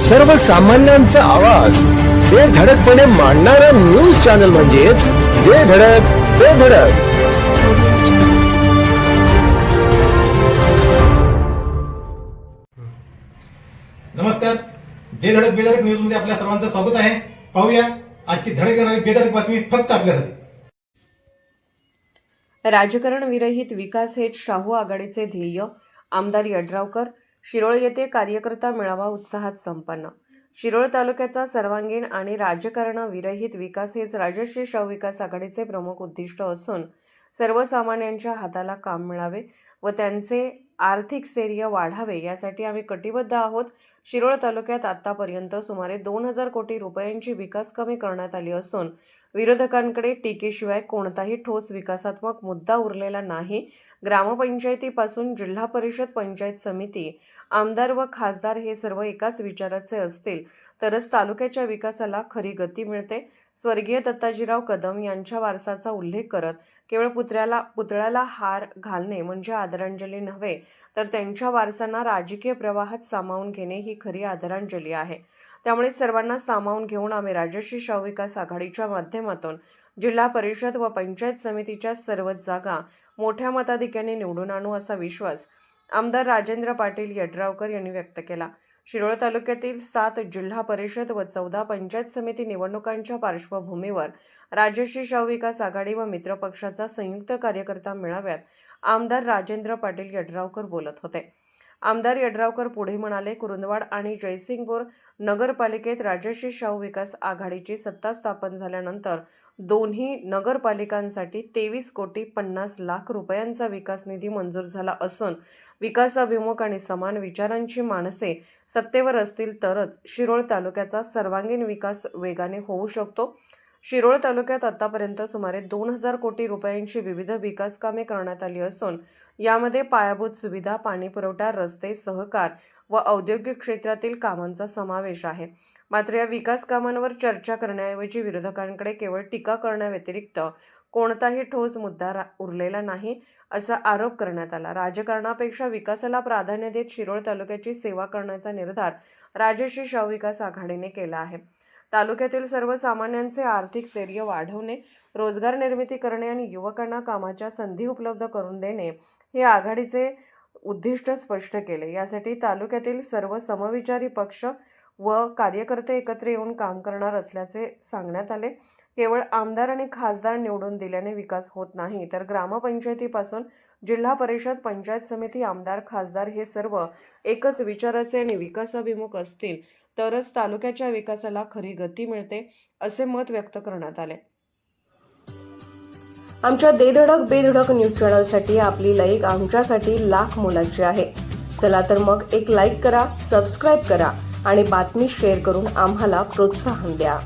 सर्वसामान्यांचा आवाज बेधडकपणे मांडणारा न्यूज चॅनल म्हणजेच बेधडक बेधडक. नमस्कार, बेधडक बेधडक न्यूज मध्ये आपल्या सर्वांचं स्वागत आहे. पाहूया आजची धडक देणारी बेधडक बातमी फक्त आपल्यासाठी. राजकारण विरहित विकास हेच शाहू आघाडीचे ध्येय. आमदार यड्रावकर. शिरोळ येथे कार्यकर्ता मेळावा उत्साहात संपन्न. शिरोळ तालुक्याचा सर्वांगीण आणि राजकारणाविरहित विकास हेच राजश्री शाहू विकास आघाडीचे प्रमुख उद्दिष्ट असून सर्वसामान्यांच्या हाताला काम मिळावे व त्यांचे आर्थिक स्थैर्य वाढावे यासाठी आम्ही कटिबद्ध आहोत. शिरोळ तालुक्यात आतापर्यंत सुमारे 2000 कोटी रुपयांची विकास कामे करण्यात आली असून विरोधकांकडे टीकेशिवाय कोणताही ठोस विकासात्मक मुद्दा उरलेला नाही. ग्रामपंचायतीपासून जिल्हा परिषद, पंचायत समिती, आमदार व खासदार हे सर्व एकाच विचाराचे असतील तरच तालुक्याच्या विकासाला खरी गती मिळते. स्वर्गीय दत्ताजीराव कदम यांच्या वारसाचा उल्लेख करत केवळ पुतळ्याला हार घालणे म्हणजे आदरांजली नव्हे, तर त्यांच्या वारसांना राजकीय प्रवाहात सामावून घेणे ही खरी आदरांजली आहे. त्यामुळे सर्वांना सामावून घेऊन आम्ही राजश्री शाहू विकास आघाडीच्या माध्यमातून जिल्हा परिषद व पंचायत समितीच्या सर्वच जागा मोठ्या मताधिक्याने निवडून आणू असा विश्वास आमदार राजेंद्र पाटील यड्रावकर यांनी व्यक्त केला. शिरोळ तालुक्यातील 7 जिल्हा परिषद व 14 पंचायत समिती निवडणुकांच्या पार्श्वभूमीवर राजश्री शाहू विकास आघाडी व मित्र पक्षाचा संयुक्त कार्यकर्ता मेळाव्यात आमदार राजेंद्र पाटील यड्रावकर बोलत होते. आमदार यड्रावकर पुढे म्हणाले, कुरुंदवाड आणि जयसिंगपूर नगरपालिकेत राजश्री शाहू विकास आघाडीची सत्ता स्थापन झाल्यानंतर दोन्ही नगरपालिकांसाठी 23 कोटी 50 लाख रुपयांचा विकास निधी मंजूर झाला असून विकासाभिमुख आणि समान विचारांची माणसे सत्तेवर असतील तरच शिरोळ तालुक्याचा सर्वांगीण विकास वेगाने होऊ शकतो. शिरोळ तालुक्यात आतापर्यंत सुमारे 2000 कोटी रुपयांची विविध विकास कामे करण्यात आली असून यामध्ये पायाभूत सुविधा, पाणीपुरवठा, रस्ते, सहकार व औद्योगिक क्षेत्रातील कामांचा समावेश आहे. मात्र या विकास कामांवर चर्चा करण्याऐवजी विरोधकांकडे केवळ टीका करण्याव्यतिरिक्त कोणताही ठोस मुद्दा उरलेला नाही असा आरोप करण्यात आला. राजकारणापेक्षा विकासाला प्राधान्य देत शिरोळ तालुक्याची सेवा करण्याचा निर्धार राजश्री शाहू विकास आघाडीने केला आहे. तालुक्यातील सर्वसामान्यांचे आर्थिक स्थैर्य वाढवणे, रोजगार निर्मिती करणे आणि युवकांना कामाच्या संधी उपलब्ध करून देणे हे आघाडीचे उद्दिष्ट स्पष्ट केले. यासाठी तालुक्यातील सर्व समविचारी पक्ष व कार्यकर्ते एकत्र येऊन काम करणार असल्याचे सांगण्यात आले. केवळ आमदार आणि खासदार निवडून दिल्याने विकास होत नाही, तर ग्रामपंचायतीपासून जिल्हा परिषद, पंचायत समिती, आमदार, खासदार हे सर्व एकच विचाराचे आणि विकासाभिमुख असतील तरच तालुक्याच्या विकासाला खरी गती मिळते, असे मत व्यक्त करण्यात आले. आमच्या बेधडक बेधडक न्यूज चॅनलसाठी आपली लाईक आमच्यासाठी लाख मोलाची आहे. चला तर मग एक लाईक करा, सबस्क्राईब करा आणि बातमी शेअर करून आम्हाला प्रोत्साहन द्या.